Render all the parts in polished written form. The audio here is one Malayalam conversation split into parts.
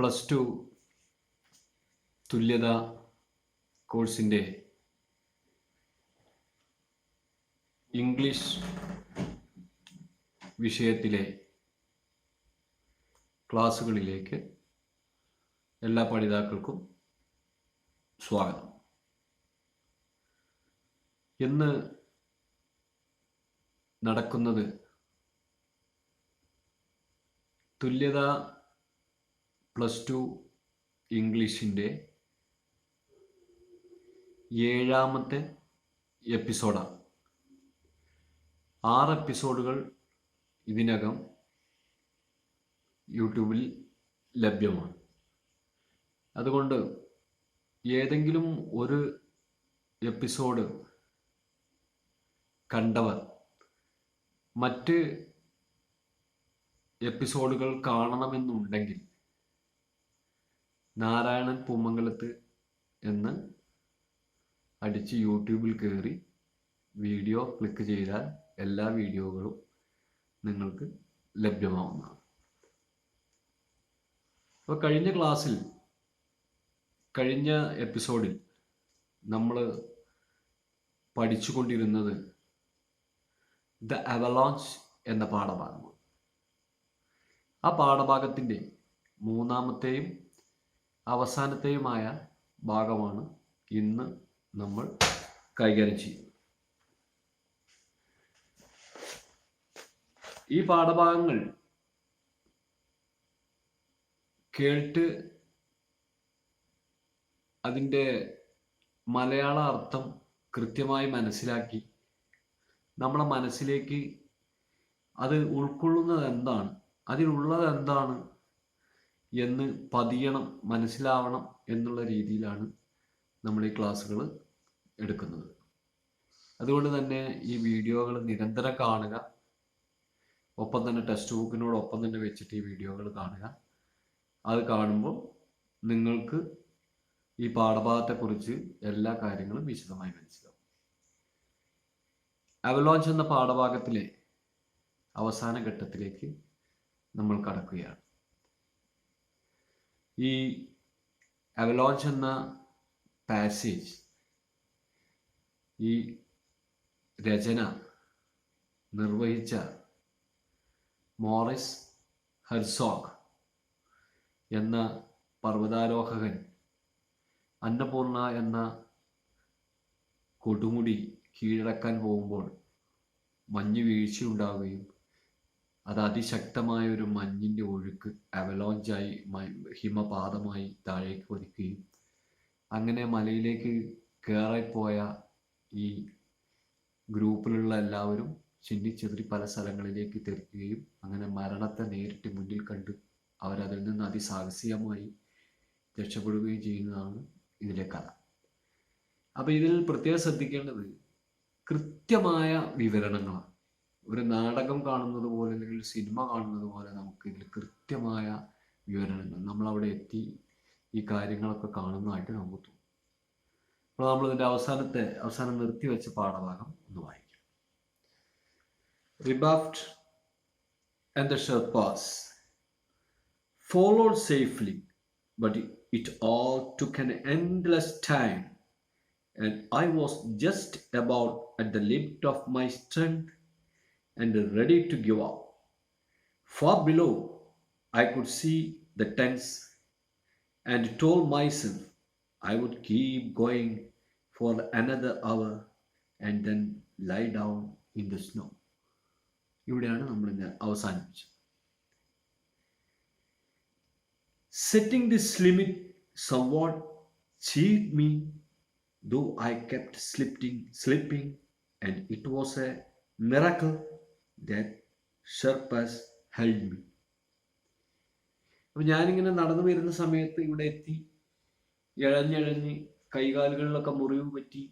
+2 തുല്യത കോഴ്സിൻ്റെ ഇംഗ്ലീഷ് വിഷയത്തിലെ ക്ലാസ്സുകളിലേക്ക് എല്ലാ പഠിതാക്കൾക്കും സ്വാഗതം. ഇന്ന് നടക്കുന്നത് തുല്യത +2 ഇംഗ്ലീഷിൻ്റെ 7ാമത്തെ എപ്പിസോഡാണ്. 6 എപ്പിസോഡുകൾ ഇതിനകം യൂട്യൂബിൽ ലഭ്യമാണ്. അതുകൊണ്ട് ഏതെങ്കിലും ഒരു എപ്പിസോഡ് കണ്ടവർ മറ്റ് എപ്പിസോഡുകൾ കാണണമെന്നുണ്ടെങ്കിൽ നാരായണൻ പൂമംഗലത്ത് എന്ന് അടിച്ച് യൂട്യൂബിൽ കയറി വീഡിയോ ക്ലിക്ക് ചെയ്താൽ എല്ലാ വീഡിയോകളും നിങ്ങൾക്ക് ലഭ്യമാവുന്നതാണ്. അപ്പോൾ കഴിഞ്ഞ എപ്പിസോഡിൽ നമ്മൾ പഠിച്ചുകൊണ്ടിരുന്നത് ദ അവലോഞ്ച് എന്ന പാഠഭാഗമാണ്. ആ പാഠഭാഗത്തിൻ്റെ 3ാമത്തെയും അവസാനത്തെയുമായ ഭാഗമാണ് ഇന്ന് നമ്മൾ കൈകാര്യം ചെയ്യുന്നത്. ഈ പാഠഭാഗങ്ങൾ കേട്ട് അതിൻ്റെ മലയാള അർത്ഥം കൃത്യമായി മനസ്സിലാക്കി നമ്മളെ മനസ്സിലേക്ക് അത് ഉൾക്കൊള്ളുന്നത് എന്താണ്, അതിലുള്ളത് എന്താണ് എന്ന് പതിയണം, മനസ്സിലാവണം എന്നുള്ള രീതിയിലാണ് നമ്മൾ ഈ ക്ലാസ്സുകൾ എടുക്കുന്നത്. അതുകൊണ്ട് തന്നെ ഈ വീഡിയോകൾ നിരന്തരം കാണുക, ഒപ്പം തന്നെ ടെക്സ്റ്റ് ബുക്കിനോടൊപ്പം തന്നെ വെച്ചിട്ട് ഈ വീഡിയോകൾ കാണുക. അത് കാണുമ്പോൾ നിങ്ങൾക്ക് ഈ പാഠഭാഗത്തെക്കുറിച്ച് എല്ലാ കാര്യങ്ങളും വിശദമായി മനസ്സിലാവും. അവലോഞ്ച് എന്ന പാഠഭാഗത്തിലെ അവസാന ഘട്ടത്തിലേക്ക് നമ്മൾ കടക്കുകയാണ്. ഈ അവലോഞ്ച് എന്ന പാസേജ്, ഈ രചന നിർവഹിച്ച മോറിസ് ഹെർസോഗ് എന്ന പർവ്വതാരോഹകൻ അന്നപൂർണ എന്ന കൊടുമുടി കീഴടക്കാൻ പോകുമ്പോൾ മഞ്ഞ് വീഴ്ചയുണ്ടാവുകയും അത് അതിശക്തമായ ഒരു മഞ്ഞിൻ്റെ ഒഴുക്ക് അവലോഞ്ചായി ഹിമപാതമായി താഴേക്ക് പതിക്കുകയും അങ്ങനെ മലയിലേക്ക് കയറിപ്പോയ ഈ ഗ്രൂപ്പിലുള്ള എല്ലാവരും ചിന്നിച്ചെതിരി പല സ്ഥലങ്ങളിലേക്ക് തെറിക്കുകയും അങ്ങനെ മരണത്തെ നേരിട്ട് മുന്നിൽ കണ്ട് അവരതിൽ നിന്ന് അതിസാഹസികമായി രക്ഷപ്പെടുകയും ചെയ്യുന്നതാണ് ഇതിലെ കഥ. അപ്പോൾ ഇതിൽ പ്രത്യേകം ശ്രദ്ധിക്കേണ്ടത് കൃത്യമായ വിവരണങ്ങളാണ്. ഒരു നാടകം കാണുന്നത് പോലെ അല്ലെങ്കിൽ സിനിമ കാണുന്നത് പോലെ നമുക്ക് ഇതിൽ കൃത്യമായ വിവരണങ്ങൾ, നമ്മളവിടെ എത്തി ഈ കാര്യങ്ങളൊക്കെ കാണുന്നതായിട്ട് നമുക്ക് തോന്നും. അപ്പോൾ നമ്മളിതിൻ്റെ അവസാനം നിർത്തിവെച്ച പാഠഭാഗം ഒന്ന് വായിക്കാം. Rebuffat and the Sherpas followed safely, but it all took an endless time, and I was just about at the limit of my strength and ready to give up. Far below, I could see the tents and told myself I would keep going for another hour and then lie down in the snow. ഇവിടെയാണ് നമ്മൾ ഇന്ന് അവസാനിപ്പിച്ചത്. Setting this limit somewhat cheered me, though I kept slipping, and it was a miracle that Sherpas held me. അപ്പോൾ ഞാനിങ്ങനെ നടന്നു വരുന്ന സമയത്ത് ഇവിടെ എത്തി ഇഴഞ്ഞിഴഞ്ഞ് കൈകാലുകളിലൊക്കെ മുറിവ് പറ്റി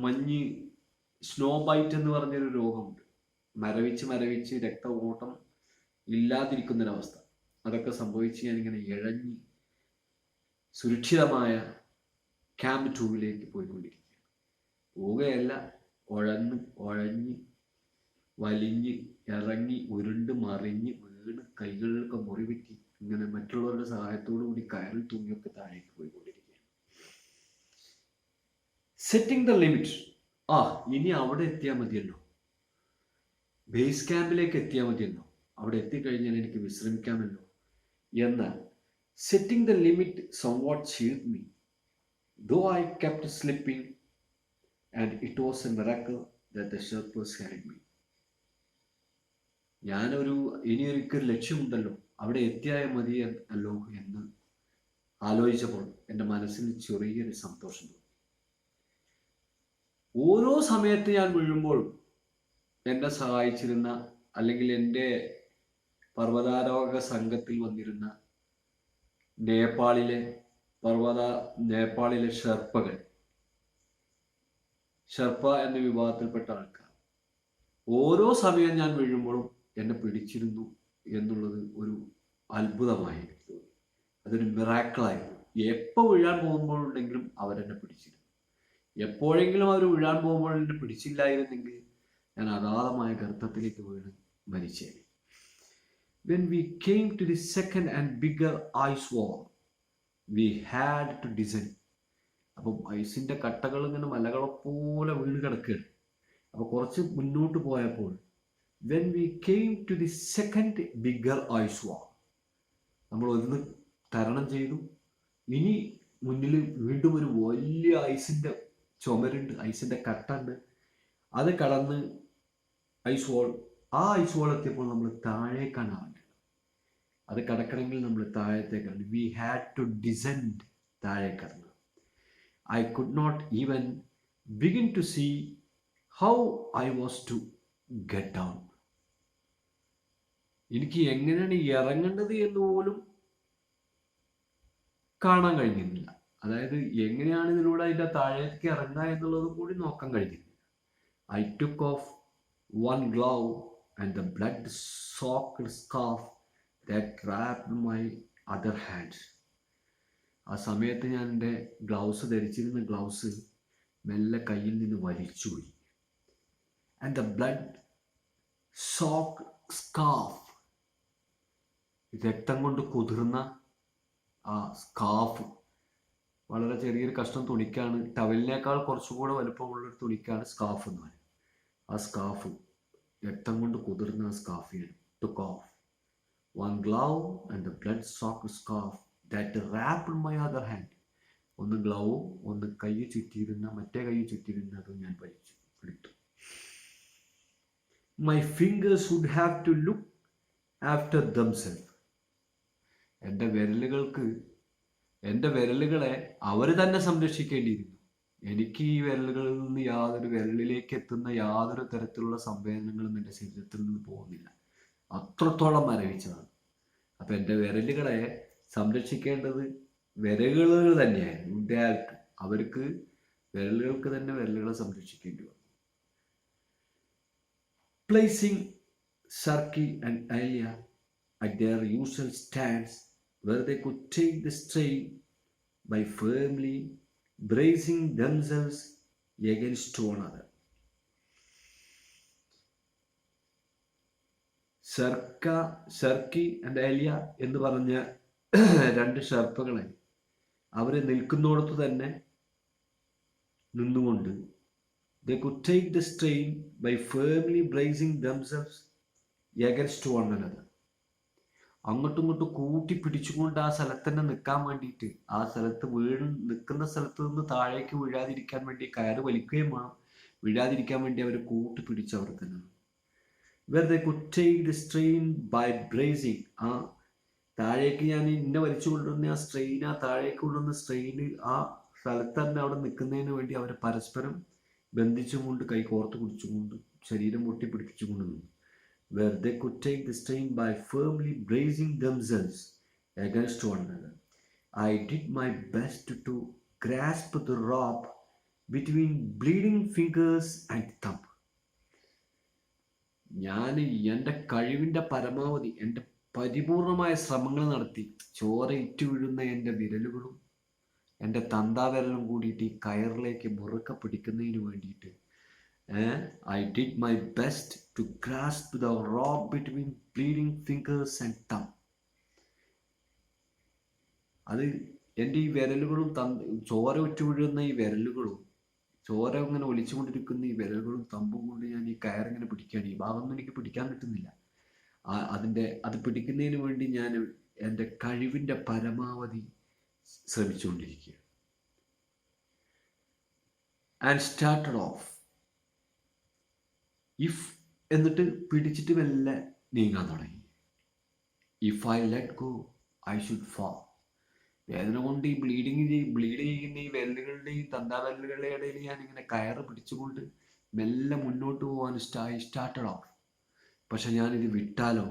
മഞ്ഞ് സ്നോ ബൈറ്റ് എന്ന് പറഞ്ഞൊരു രോഗമുണ്ട്. മരവിച്ച് രക്ത ഓട്ടം ഇല്ലാതിരിക്കുന്നൊരവസ്ഥ. അതൊക്കെ സംഭവിച്ച് ഞാനിങ്ങനെ ഇഴഞ്ഞ് സുരക്ഷിതമായ ക്യാമ്പ് 2 പോയിക്കൊണ്ടിരിക്കുകയാണ്. പോവുകയല്ല, ഉഴഞ്ഞ് വലിഞ്ഞ് ഇറങ്ങി ഉരുണ്ട് മറിഞ്ഞ് വീണ് കൈകളിലൊക്കെ മുറിപറ്റി ഇങ്ങനെ മറ്റുള്ളവരുടെ സഹായത്തോടു കൂടി കയറിൽ തൂങ്ങിയൊക്കെ താഴേക്ക് പോയിക്കൊണ്ടിരിക്കുക. Setting the limit. ഇനി അവിടെ എത്തിയാൽ മതിയല്ലോ, ബേസ് ക്യാമ്പിലേക്ക് എത്തിയാൽ മതിയല്ലോ, അവിടെ എത്തിക്കഴിഞ്ഞാൽ എനിക്ക് വിശ്രമിക്കാമല്ലോ. എന്നാൽ setting the limit somewhat cheered me, though I kept slipping, and it was a miracle that the Sherpas carried me. ഇനിയൊരു ലക്ഷ്യമുണ്ടല്ലോ, അവിടെ എത്തിയാൽ മതി അല്ലോ എന്ന് ആലോചിച്ചപ്പോൾ എൻ്റെ മനസ്സിന് ചെറിയൊരു സന്തോഷം തോന്നി. ഓരോ സമയത്ത് ഞാൻ വീഴുമ്പോഴും എന്നെ സഹായിച്ചിരുന്ന, അല്ലെങ്കിൽ എൻ്റെ പർവ്വതാരോഹക സംഘത്തിൽ വന്നിരുന്ന നേപ്പാളിലെ ഷെർപ്പ എന്ന വിഭാഗത്തിൽപ്പെട്ട ആൾക്കാർ ഓരോ സമയം ഞാൻ വീഴുമ്പോഴും എന്നെ പിടിച്ചിരുന്നു എന്നുള്ളത് ഒരു അത്ഭുതമായി തോന്നി. അതൊരു മിറാക്കിളായിരുന്നു. എപ്പോൾ വീഴാൻ പോകുമ്പോഴുണ്ടെങ്കിലും അവരെന്നെ പിടിച്ചിരുന്നു. എപ്പോഴെങ്കിലും അവർ വീഴാൻ പോകുമ്പോൾ എന്നെ പിടിച്ചില്ലായിരുന്നെങ്കിൽ ഞാൻ അഗാധമായ ഗർത്തത്തിലേക്ക് വീണ് മരിച്ചേനെ. When we came to the second and bigger ice wall, we had to descend. അപ്പം ഐസിൻ്റെ കട്ടകൾ ഇങ്ങനെ മലകളെ പോലെ വീണ് കിടക്കുകയാണ്. അപ്പോൾ കുറച്ച് മുന്നോട്ട് പോയപ്പോൾ when we came to the second bigger ice wall, നമ്മൾ ഒന്ന് തരണം ചെയ്തു. ഇനി മുന്നിൽ വീണ്ടും ഒരു വലിയ ഐസിൻ്റെ ചുമരുണ്ട്, ഐസിൻ്റെ കട്ടുണ്ട്. അത് കടന്ന് ഐസ് വോൾ എത്തിയപ്പോൾ നമ്മൾ താഴേക്കാണ് ആവേണ്ടത്. അത് കടക്കണമെങ്കിൽ നമ്മൾ താഴത്തേക്കാണ്. വി ഹാഡ് ടു ഡിസെൻഡ്, താഴേക്കടന്ന്. I could not even begin to see how I was to get down. എനിക്ക് എങ്ങനെയാണ് ഇറങ്ങേണ്ടത് എന്ന് പോലും കാണാൻ കഴിഞ്ഞിരുന്നില്ല. അതായത് എങ്ങനെയാണ് ഇതിലൂടെ അതിൻ്റെ താഴേക്ക് ഇറങ്ങുക എന്നുള്ളത് കൂടി നോക്കാൻ കഴിഞ്ഞിരുന്നില്ല. I took of one glove and the blood-soaked scarf that wrapped my other hand. ആ സമയത്ത് ഞാൻ എൻ്റെ ധരിച്ചിരുന്ന ഗ്ലൗസ് മെല്ലെ കയ്യിൽ നിന്ന് വലിച്ചുപോയി. and the blood-soaked scarf, രക്തം കൊണ്ട് കുതിർന്ന ആ സ്കാർഫ്, വളരെ ചെറിയൊരു കഷ്ണം തുണിക്കാണ്, ടവലിനേക്കാൾ കുറച്ചുകൂടെ വലുപ്പമുള്ളൊരു തുണിക്കാണ് സ്കാർഫ് എന്ന് പറയുന്നത്. ആ സ്കാർഫ്, രക്തം കൊണ്ട് കുതിർന്ന ആ സ്കാർഫ് ഞാൻ took off one glove and the blood-soaked scarf that wrapped my other hand. ഒന്ന് ഗ്ലൗവും ഒന്ന് മറ്റേ കൈ ചുറ്റിയിരുന്നതും ഞാൻ എടുത്തു. My fingers would have to look after themselves. എൻ്റെ വിരലുകളെ അവർ തന്നെ സംരക്ഷിക്കേണ്ടിയിരുന്നു. എനിക്ക് ഈ വിരലുകളിൽ നിന്ന് വിരലിലേക്ക് എത്തുന്ന യാതൊരു തരത്തിലുള്ള സംവേദനങ്ങളും എൻ്റെ ശരീരത്തിൽ നിന്ന് പോകുന്നില്ല. അത്രത്തോളം മരവിച്ചതാണ്. അപ്പം എൻ്റെ വിരലുകളെ സംരക്ഷിക്കേണ്ടത് വിരലുകൾ തന്നെയായിരുന്നു. അവർക്ക് വിരലുകൾക്ക് തന്നെ വിരലുകളെ സംരക്ഷിക്കേണ്ടി വന്നു. Placing Sarki and Alia at their usual stands where they could take the strain by firmly bracing themselves against one another. Sarki and Aila എന്ന് പറഞ്ഞ രണ്ട് ഷെർപ്പകളെ അവരെ നിൽക്കുന്നിടത്ത് തന്നെ നിന്നുകൊണ്ട് they could take the strain by firmly bracing themselves against one another. അങ്ങോട്ടും ഇങ്ങോട്ടും കൂട്ടി പിടിച്ചുകൊണ്ട് ആ സ്ഥലത്ത് തന്നെ നിൽക്കാൻ വേണ്ടിയിട്ട്, ആ സ്ഥലത്ത് നിൽക്കുന്ന സ്ഥലത്ത് നിന്ന് താഴേക്ക് വീഴാതിരിക്കാൻ വേണ്ടി കയറ് വലിക്കുകയും വേണം. വീഴാതിരിക്കാൻ വേണ്ടി അവർ കൂട്ടി പിടിച്ചവർ തന്നെ. where they could take the strain by bracing. ആ താഴേക്ക് ഞാൻ വലിച്ചു കൊണ്ടുവന്ന ആ സ്ട്രെയിൻ, ആ താഴേക്ക് കൊണ്ടുവന്ന സ്ട്രെയിന് ആ സ്ഥലത്ത് തന്നെ അവിടെ നിൽക്കുന്നതിന് വേണ്ടി അവർ പരസ്പരം ബന്ധിച്ചുകൊണ്ട്, കൈ കോർത്ത് പിടിച്ചുകൊണ്ട്, ശരീരം പൊട്ടിപ്പിടിപ്പിച്ചുകൊണ്ട് നിന്നു. where they could take the strain by firmly bracing themselves against one another. I did my best to grasp the rope between bleeding fingers and thumb. ഞാൻ എൻ്റെ കഴിവിൻ്റെ പരമാവധി, എൻ്റെ പരിപൂർണമായ ശ്രമങ്ങൾ നടത്തി ചോര ഇറ്റു വീഴുന്ന എൻ്റെ വിരലുകളും എൻ്റെ തന്താവിരലും കൂടിയിട്ട് ഈ കയറിലേക്ക് മുറുക്ക പിടിക്കുന്നതിന് വേണ്ടിയിട്ട് I did my best to grasp the rope between bleeding fingers and thumb. അത് എൻ്റെ ഈ വിരലുകളും ചോര ഉറ്റു വീഴുന്ന ഈ വിരലുകളും ചോര ഇങ്ങനെ ഒലിച്ചുകൊണ്ടിരിക്കുന്ന ഈ വിരലുകളും തമ്പും കൊണ്ട് ഞാൻ ഈ കയറിങ്ങനെ പിടിക്കുകയാണ്. ഈ ഭാഗമൊന്നും എനിക്ക് പിടിക്കാൻ കിട്ടുന്നില്ല. അത് പിടിക്കുന്നതിന് വേണ്ടി ഞാൻ എൻ്റെ കഴിവിൻ്റെ പരമാവധി ശ്രമിച്ചുകൊണ്ടിരിക്കുക. ആൻഡ് സ്റ്റാർട്ടഡ് ഓഫ് ഇഫ് എന്നിട്ട് പിടിച്ചിട്ട് മെല്ലെ നീങ്ങാൻ തുടങ്ങി. If I let go I should fall. വേദന കൊണ്ട് ഈ ബ്ലീഡ് ചെയ്യുന്ന ഈ വിരലുകളുടെയും തന്താവിരലുകളുടെ ഇടയിൽ ഞാൻ ഇങ്ങനെ കയറ് പിടിച്ചുകൊണ്ട് മെല്ലെ മുന്നോട്ട് പോകാൻ സ്റ്റാർട്ടഡ് ഓഫ്. പക്ഷെ ഞാനിത് വിട്ടാലോ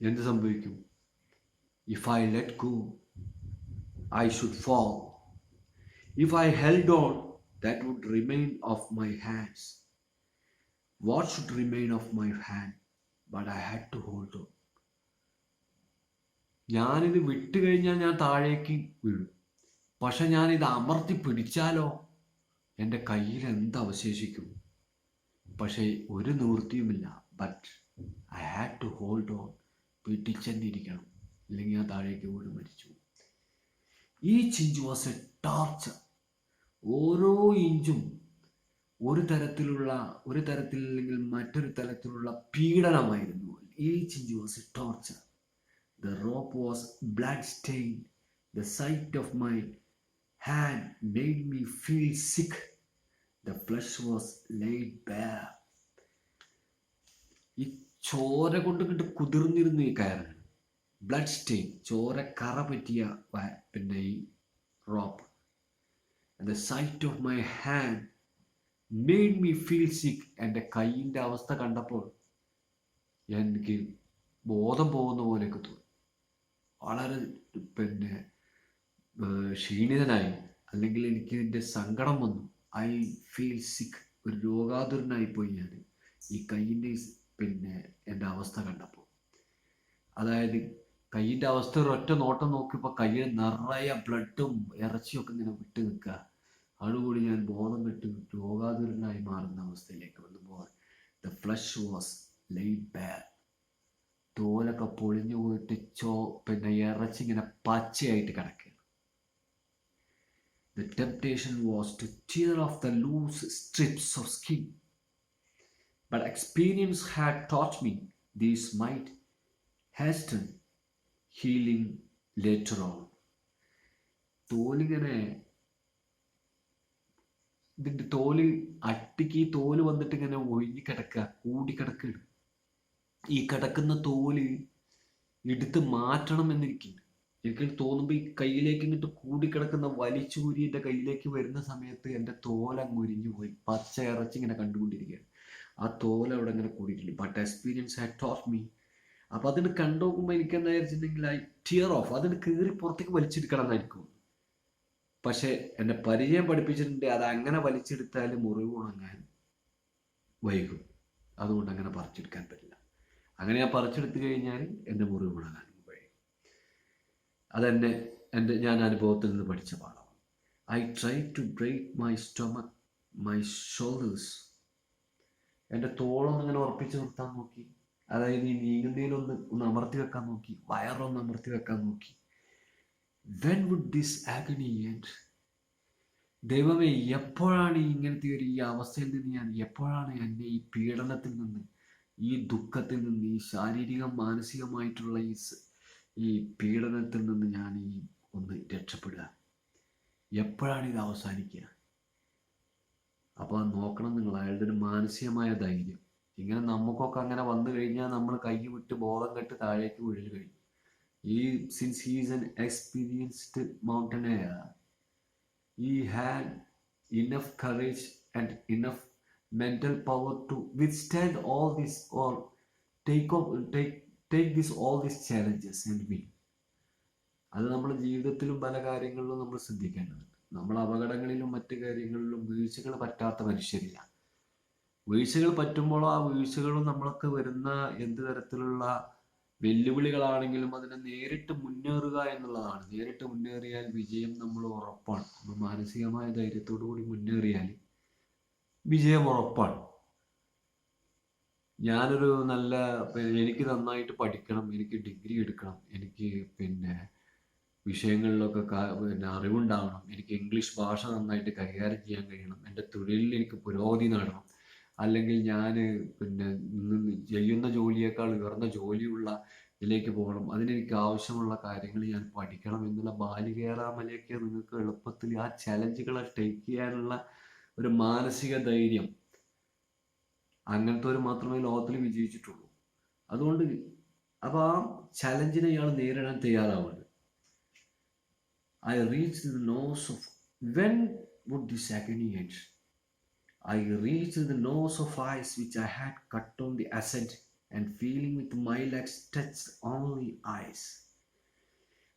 എന്ത് സംഭവിക്കും? If I let go I should fall. If I held on that would remain of my hands. What should remain of my hand? But I had to hold on. ഞാനിത് വിട്ട് കഴിഞ്ഞാൽ ഞാൻ താഴേക്ക് വീഴും. പക്ഷെ ഞാനിത് അമർത്തി പിടിച്ചാലോ എൻ്റെ കയ്യിൽ എന്തവശേഷിക്കും? പക്ഷേ ഒരു നിവൃത്തിയുമില്ല. But I had to hold on. പിടിച്ചെന്നിരിക്കണം, ഇല്ലെങ്കിൽ ഞാൻ താഴേക്ക് വീട് മരിച്ചു. Each inch was a torture. ഓരോ ഇഞ്ചും ഒരു തരത്തിലല്ലെങ്കിൽ മറ്റൊരു തരത്തിലുള്ള പീഡനമായിരുന്നു. Each inch was a torture. The rope was blood-stained. The sight of my hand made me feel sick. The flesh was laid bare. ഈ ചോര കൊണ്ട് കുതിർന്നിരുന്നു ഈ കയറുകൾ. ബ്ലഡ് സ്റ്റെയിൻ, ചോര കറ പറ്റിയ പിന്നെ ഈ rope. The sight of my hand made me feel sick. എൻ്റെ കൈയിൻ്റെ അവസ്ഥ കണ്ടപ്പോൾ എനിക്ക് ബോധം പോകുന്ന പോലെയൊക്കെ തോന്നി. വളരെ പിന്നെ ക്ഷീണിതനായി, അല്ലെങ്കിൽ എനിക്ക് എൻ്റെ സങ്കടം വന്നു. ഐ ഫീൽ സിക്ക്. ഒരു രോഗാതുരനായിപ്പോയി ഞാൻ ഈ കയ്യിൻ്റെ പിന്നെ എൻ്റെ അവസ്ഥ കണ്ടപ്പോൾ. അതായത് കയ്യിൻ്റെ അവസ്ഥ ഒരൊറ്റ നോട്ടം നോക്കിയപ്പോൾ കയ്യിൽ നിറയെ ബ്ലഡും ഇറച്ചിയൊക്കെ ഇങ്ങനെ വിട്ട് നിൽക്കുക. അതോടുകൂടി ഞാൻ ബോധം വിട്ട് രോഗാതുരനായി മാറുന്ന അവസ്ഥയിലേക്ക് വന്നപ്പോൾ the flesh was laid bare. തോലൊക്കെ പൊളിഞ്ഞു പോയിട്ട് പിന്നെ ഇറച്ചിങ്ങനെ പച്ചയായിട്ട് കിടക്കുക. The temptation was to tear off the loose strips of skin. But experience had taught me these might hasten healing later on. തോലിങ്ങനെ ഇതിൻ്റെ തോല് അട്ടിക്ക് ഈ തോല് വന്നിട്ട് ഇങ്ങനെ ഒഴിഞ്ഞ് കിടക്കുക, കൂടിക്കിടക്കുകയാണ്. ഈ കിടക്കുന്ന തോല് എടുത്ത് മാറ്റണം എന്നിരിക്കുന്നു. എനിക്ക് തോന്നുമ്പോൾ ഈ കയ്യിലേക്ക് ഇങ്ങോട്ട് കൂടിക്കിടക്കുന്ന വലിച്ചൂരി എൻ്റെ കയ്യിലേക്ക് വരുന്ന സമയത്ത് എൻ്റെ തോലങ്ങ് ഉരിഞ്ഞു പോയി. പച്ച ഇറച്ചി ഇങ്ങനെ കണ്ടുകൊണ്ടിരിക്കുകയാണ്. ആ തോല അവിടെ ഇങ്ങനെ കൂടിയിട്ടില്ല. But experience had taught me. അപ്പം അതിന് കണ്ടു നോക്കുമ്പോൾ എനിക്ക് എന്താ വെച്ചിട്ടുണ്ടെങ്കിൽ ഐ ടിയർ ഓഫ്. അതിന് കീറി പുറത്തേക്ക് വലിച്ചെടുക്കണം എന്നായിരിക്കും. പക്ഷെ എൻ്റെ പരിചയം പഠിപ്പിച്ചിട്ടുണ്ട് അത് അങ്ങനെ വലിച്ചെടുത്താൽ മുറിവ് ഉണങ്ങാൻ വൈകും. അതുകൊണ്ട് അങ്ങനെ പറിച്ചെടുക്കാൻ പറ്റില്ല. അങ്ങനെ ഞാൻ പറിച്ചെടുത്തു കഴിഞ്ഞാൽ എൻ്റെ മുറിവ് ഉണങ്ങാൻ വൈകും. അതെന്നെ ഞാൻ അനുഭവത്തിൽ നിന്ന് പഠിച്ച പാഠമാണ്. I try to break my stomach, my shoulders. എൻ്റെ തോളൊന്നിങ്ങനെ ഉറപ്പിച്ച് നിർത്താൻ നോക്കി. അതായത് ഈ നീങ്ങുന്നതിലൊന്ന് അമർത്തി വെക്കാൻ നോക്കി, വയറൊന്ന് അമർത്തി വെക്കാൻ നോക്കി. When would this agony end? ദൈവമേ, എപ്പോഴാണ് ഇങ്ങനത്തെ ഈ അവസ്ഥയിൽ നിന്ന് എപ്പോഴാണ് എന്നെ ഈ പീഡനത്തിൽ നിന്ന്, ഈ ദുഃഖത്തിൽ നിന്ന്, ഈ ശാരീരിക മാനസികമായിട്ടുള്ള ഈ പീഡനത്തിൽ നിന്ന് ഞാൻ ഒന്ന് രക്ഷപ്പെടുക? എപ്പോഴാണ് ഇത് അവസാനിക്കുക? അപ്പോൾ നോക്കണം നിങ്ങൾ, അയാളുടെ ഒരു മാനസികമായ ധൈര്യം. ഇങ്ങനെ നമുക്കൊക്കെ അങ്ങനെ വന്നു കഴിഞ്ഞാൽ നമ്മൾ കൈ വിട്ട് ബോധം കെട്ട് താഴേക്ക് വീഴൽ കഴിഞ്ഞു. Since he is an experienced mountaineer, he had enough courage and enough mental power to withstand all this or take all these challenges and win. അത് നമ്മുടെ ജീവിതത്തിലും പല കാര്യങ്ങളിലും നമ്മൾ ശ്രദ്ധിക്കേണ്ടതുണ്ട്. നമ്മൾ അപകടങ്ങളിലും മറ്റു കാര്യങ്ങളിലും വീഴ്ചകൾ പറ്റാത്ത മനുഷ്യരില്ല. വീഴ്ചകൾ പറ്റുമ്പോൾ ആ വീഴ്ചകളും നമ്മളൊക്കെ വരുന്ന എന്ത് തരത്തിലുള്ള വെല്ലുവിളികളാണെങ്കിലും അതിനെ നേരിട്ട് മുന്നേറുക എന്നുള്ളതാണ്. നേരിട്ട് മുന്നേറിയാൽ വിജയം നമ്മൾ ഉറപ്പാണ്. നമ്മൾ മാനസികമായ ധൈര്യത്തോടു കൂടി മുന്നേറിയാൽ വിജയം ഉറപ്പാണ്. എനിക്ക് നന്നായിട്ട് പഠിക്കണം, എനിക്ക് ഡിഗ്രി എടുക്കണം, എനിക്ക് വിഷയങ്ങളിലൊക്കെ പിന്നെ അറിവുണ്ടാവണം, എനിക്ക് ഇംഗ്ലീഷ് ഭാഷ നന്നായിട്ട് കൈകാര്യം ചെയ്യാൻ കഴിയണം, എൻ്റെ തൊഴിലിൽ എനിക്ക് പുരോഗതി നേടണം, അല്ലെങ്കിൽ ഞാൻ പിന്നെ ചെയ്യുന്ന ജോലിയേക്കാൾ ഉയർന്ന ജോലിയുള്ള ഇതിലേക്ക് പോകണം, അതിനെനിക്ക് ആവശ്യമുള്ള കാര്യങ്ങൾ ഞാൻ പഠിക്കണം എന്നുള്ള ബാലികേറാമലയൊക്കെ നിങ്ങൾക്ക് എളുപ്പത്തിൽ ആ ചലഞ്ചുകളെ ടേക്ക് ചെയ്യാനുള്ള ഒരു മാനസിക ധൈര്യം അങ്ങനത്തെ ഒരു മാത്രമേ ലോകത്തിൽ വിജയിച്ചിട്ടുള്ളൂ. അതുകൊണ്ട് അപ്പോൾ ആ ചലഞ്ചിനെ ഇയാൾ നേരിടാൻ തയ്യാറാവുന്നത്. I reached the nose of when would this agony end? I reached the nose of ice which I had cut on the ascent, and feeling with my legs touched only ice.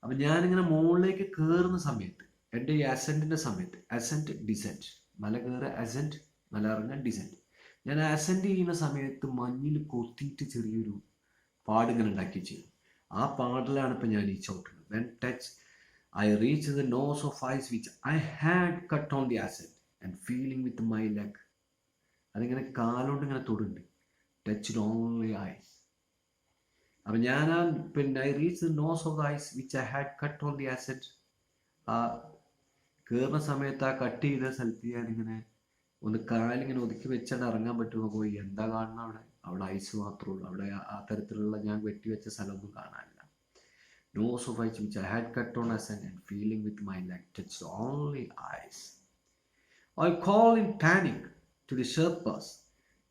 അപ്പം ഞാനിങ്ങനെ മുകളിലേക്ക് കയറുന്ന സമയത്ത്, എൻ്റെ ഈ അസെൻറ്റിൻ്റെ സമയത്ത്, അസെൻറ്റ് ഡിസെൻറ്റ്, മല കയറുക അസെൻറ്റ്, മല ഇറങ്ങുക ഡിസെൻറ്റ്, ഞാൻ അസെൻറ്റ് ചെയ്യുന്ന സമയത്ത് മഞ്ഞിൽ കൊത്തിയിട്ട് ചെറിയൊരു പാടിങ്ങനെ ഉണ്ടാക്കി ചെയ്യും. ആ പാടിലാണ് ഇപ്പം ഞാൻ ഈ ചവിട്ടുന്നത്. When touch I reached the nose of ice which I had cut on the ascent, and feeling with my leg. അതിങ്ങനെ കാലോണ്ട് ഇങ്ങനെ തൊടുണ്ട്. Touched only ice. അപ്പം ഞാൻ പിന്നെ I reached the nose of the ice which I had cut on the ascent. ആ കയറുന്ന സമയത്ത് ആ കട്ട് ചെയ്ത സ്ഥലത്ത് ഞാനിങ്ങനെ ഒന്ന് കാലിങ്ങനെ ഒതുക്കി വെച്ചാൽ ഇറങ്ങാൻ പറ്റുമോ? പോയി എന്താ കാണണം അവിടെ? അവിടെ ഐസ് മാത്രമേ ഉള്ളൂ. അവിടെ ആ തരത്തിലുള്ള ഞാൻ വെട്ടിവെച്ച സ്ഥലമൊന്നും കാണാനില്ല. Nose of ice which I had cut on ascent, and feeling with my leg touched only ice. I called in panic to the Sherpas,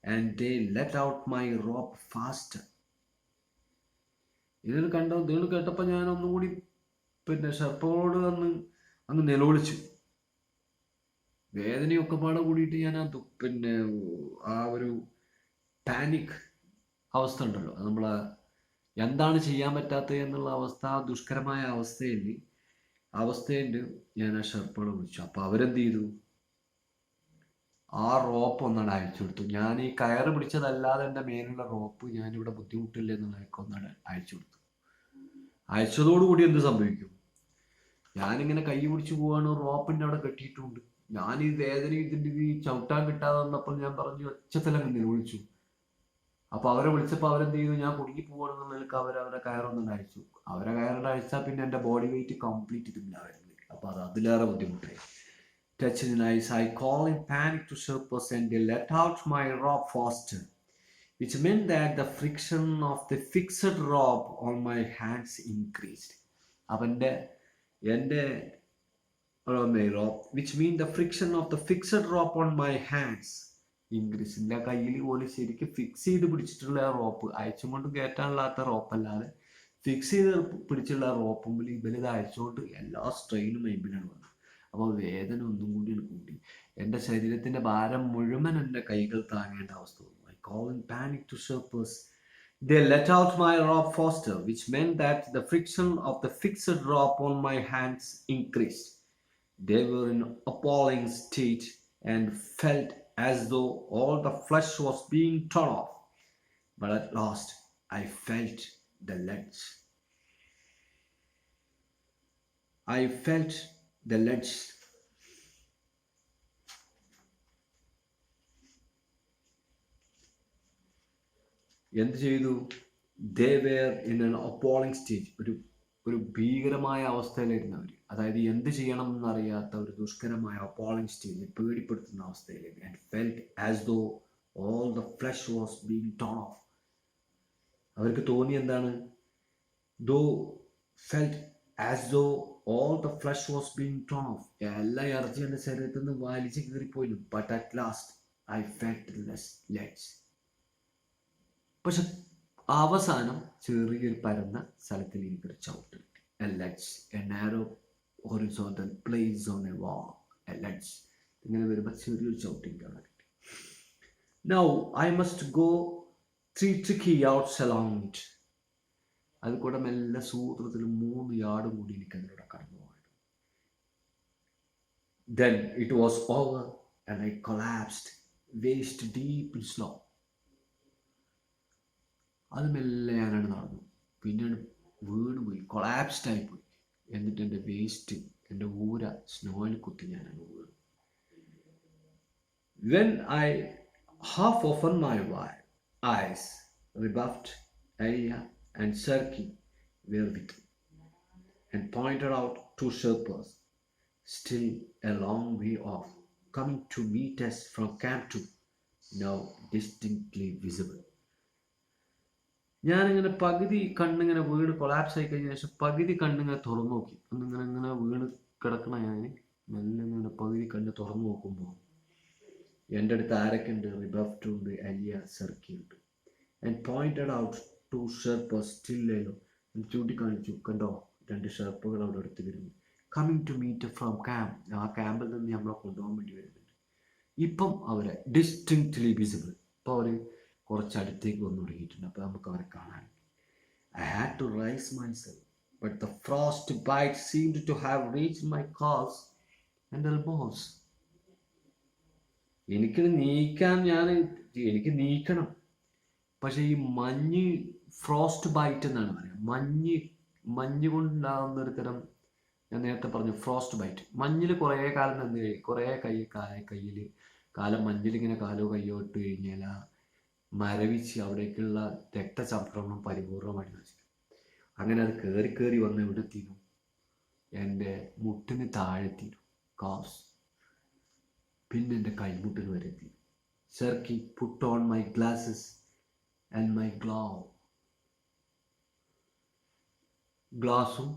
and they let out my rope faster. ഇതിൽ കേട്ടപ്പോൾ ഞാൻ ഒന്നും കൂടി പിന്നെ ഷെർപ്പകളോട് അങ്ങ് നിലവിളിച്ചു. വേദനയൊക്കെ പാടെ കൂടിയിട്ട് ഞാൻ പിന്നെ ആ ഒരു പാനിക് അവസ്ഥ ഉണ്ടല്ലോ, നമ്മളെ എന്താണ് ചെയ്യാൻ പറ്റാത്തത് എന്നുള്ള അവസ്ഥ, ദുഷ്കരമായ അവസ്ഥയിൽ ഞാൻ ആ ഷെർപ്പകളെ വിളിച്ചു. അപ്പോൾ അവരെന്ത് ചെയ്തു? ആ റോപ്പ് ഒന്നാണ് അയച്ചു കൊടുത്തു. ഞാൻ ഈ കയറ് പിടിച്ചതല്ലാതെ എൻ്റെ മേലുള്ള റോപ്പ് ഞാനിവിടെ ബുദ്ധിമുട്ടില്ല എന്നുള്ളതൊക്കെ ഒന്നാണ് അയച്ചു കൊടുത്തു. അയച്ചതോടുകൂടി എന്ത് സംഭവിക്കും? ഞാനിങ്ങനെ കൈ പിടിച്ച് പോവാണ്, റോപ്പിൻ്റെ അവിടെ കെട്ടിയിട്ടുണ്ട്. ഞാൻ ഈ വേദന ഇതിൻ്റെ ഈ ചവിട്ടാൻ കിട്ടാതെ വന്നപ്പോൾ ഞാൻ പറഞ്ഞു ഒച്ചത്തിലങ്ങ് നിലവിളിച്ചു. അപ്പോൾ അവരെ വിളിച്ചപ്പോൾ അവരെന്ത് ചെയ്തു? ഞാൻ കുടുങ്ങി പോകണമെന്നുള്ളതിലേക്ക് അവരെ കയറൊന്നും അയച്ചു. അവരെ കയറുകൊണ്ട് അയച്ചാൽ പിന്നെ എൻ്റെ ബോഡി വെയിറ്റ് കംപ്ലീറ്റ് ഇതില്ല വരുന്നത്. അപ്പോൾ അതിലേറെ ബുദ്ധിമുട്ടായി. Touching in ice, I called in panic to Sherpas, and they let out my rope faster, which meant that the friction of the fixed rope on my hands increased. അപ്പം എൻ്റെ rope, which means the friction of the fixed rope on my hands increased. എൻ്റെ കയ്യിൽ പോലെ ശരിക്കും ഫിക്സ് ചെയ്ത് പിടിച്ചിട്ടുള്ള ആ റോപ്പ്, അയച്ചും കൊണ്ട് കയറ്റാനില്ലാത്ത റോപ്പല്ലാതെ ഫിക്സ് ചെയ്ത് പിടിച്ചുള്ള റോപ്പും ഇവരിത് അയച്ചുകൊണ്ട് എല്ലാ സ്ട്രെയിനും എബിനാണ് വന്നത്. അപ്പോൾ വേദന ഒന്നും കൂടിയാണ് കൂടി. എൻ്റെ ശരീരത്തിൻ്റെ ഭാരം മുഴുവൻ എൻ്റെ കൈകൾ താങ്ങേണ്ട അവസ്ഥ വന്നു. I called in panic to Sherpas. They let out my rope faster, which meant that the friction of the fixed rope on my hands increased. They were in appalling state and felt as though all the flesh was being torn off. But at last I felt the ledge. എന്ത് ചെയ്തു? They were in an appalling stage. ഒരു ഭീകരമായ അവസ്ഥയിലായിരുന്നു അവർ. അതായത് എന്ത് ചെയ്യണം എന്നറിയാത്ത ഒരു ദുഷ്കരമായ appalling stage, പേടിപ്പെടുത്തുന്ന അവസ്ഥയിലേക്ക്. And felt as though all the flesh was being torn off. അവർക്ക് തോന്നി എന്താണ്? Felt as though all the flesh was being torn off. എല്ലാ ഇറച്ചി എൻ്റെ ശരീരത്തിൽ നിന്ന് വലിച്ചു കീറിപ്പോയിരുന്നു. But at last I felt legs. പക്ഷെ അവസാനം ചെറിയൊരു പരന്ന സ്ഥലത്തിൽ എനിക്കൊരു ചവിട്ട് കിട്ടി. A ledge, a narrow horizontal place on a wall. A ledge. ഇങ്ങനെ വരുമ്പോൾ ചെറിയൊരു ചവിട്ട് എനിക്ക് അവിടെ കിട്ടി. Now I must go 3 tricky yards along it. അത് കൂടെ മെല്ലെ സൂത്രത്തിൽ 3 യാർഡ് കൂടി എനിക്ക് അതിലൂടെ കടന്നു പോകണം. Then it was over and I collapsed waist deep in snow. അത് മെല്ലെ ഞാനാണ് നടന്നു. പിന്നീട് വീണ് പോയി, കൊളാപ്സ്ഡ് ആയിപ്പോയി. എന്നിട്ട് എൻ്റെ വേസ്റ്റ്, എൻ്റെ ഊര സ്നോയിൽ കുത്തി ഞാനാണ് വീണു. When I half opened my eyes, rebuffed, Aya and Sarki were with me. and pointed out two Sherpas, still a long way off, coming to meet us from camp 2, now distinctly visible. ഞാനിങ്ങനെ പകുതി കണ്ണിങ്ങനെ വീട് കൊളാപ്സ് ആയി കഴിഞ്ഞ ശേഷം പകുതി കണ്ണിങ്ങനെ തുറന്നു നോക്കി. ഒന്നിങ്ങനെ ഇങ്ങനെ വീണ് കിടക്കണ ഞാൻ നല്ല ഇങ്ങനെ പകുതി കണ്ണ് തുറന്നു നോക്കുമ്പോൾ എൻ്റെ അടുത്ത് ആരൊക്കെ ഉണ്ട്? റിബഫ്റ്റു ഉണ്ട്, അലിയ, സർക്കി ഉണ്ട്. And pointed out two Sherpas still ചൂണ്ടിക്കാണിച്ചു, കണ്ടോ രണ്ട് ഷെർപ്പുകൾ അവിടെ അടുത്ത് വരുന്നു. Coming to meet from camp, ആ ക്യാമ്പിൽ നിന്ന് നമ്മളെ കൊണ്ടുപോകാൻ വേണ്ടി വരുന്നുണ്ട്. ഇപ്പം അവരെ ഡിസ്റ്റിങ്ക്റ്റ്ലി വിസിബിൾ, ഇപ്പോൾ അവർ കുറച്ച് അടുത്തേക്ക് വന്നു തുടങ്ങിയിട്ടുണ്ട്. അപ്പോൾ നമുക്ക് അവരെ കാണാൻ. I had to raise myself but the frost bite seemed to have reached my calves and elbows. എനിക്ക് നീക്കണം, പക്ഷെ ഈ മഞ്ഞ് ഫ്രോസ്റ്റ് ബൈറ്റ് എന്നാണ് പറയുക. മഞ്ഞ് കൊണ്ടുണ്ടാകുന്ന ഒരു തരം, ഞാൻ നേരത്തെ പറഞ്ഞു ഫ്രോസ്റ്റ് ബൈറ്റ്. മഞ്ഞിൽ കുറേ കാലം നിന്ന് കുറേ കയ്യിൽ കാലം മഞ്ഞിലിങ്ങനെ കാലോ കയ്യോ ഇട്ട് കഴിഞ്ഞാൽ ആ മരവിച്ച് അവിടേക്കുള്ള രക്തചംക്രമണം പരിപൂർണമായിട്ട് നശിക്കും. അങ്ങനെ അത് കയറി വന്ന് എവിടെ എത്തിയിരുന്നു? എൻ്റെ മുട്ടിന് താഴെത്തിയിരുന്നു, കാസ്. പിന്നെ എൻ്റെ കൈമുട്ടിന് വരെ എത്തി. Sarki put on my glasses and my ഗ്ലാസും